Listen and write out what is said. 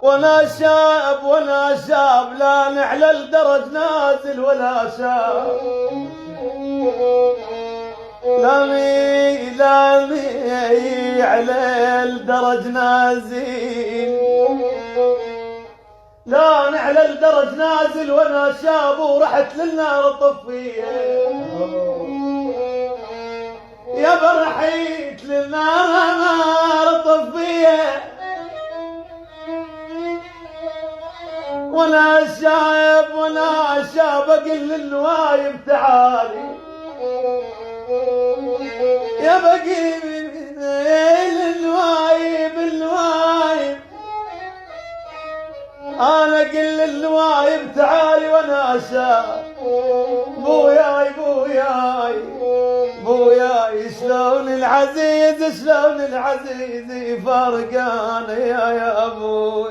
وانا شاب وانا شاب، لا نعلى الدرج نازل ولا شاب، لامي على الدرج نازل، لا نعلى الدرج نازل وانا شاب، ورحت للنار طفيها يا برحيت للنار طفيها، وانا شاب وانا شاب اقول للنوايب تعالي يا بقي للنوايب النوايب، انا اقول للنوايب تعالي وانا شاب، بوياي بوياي بوياي شلون العزيز شلون العزيز فرقان يا ابوي.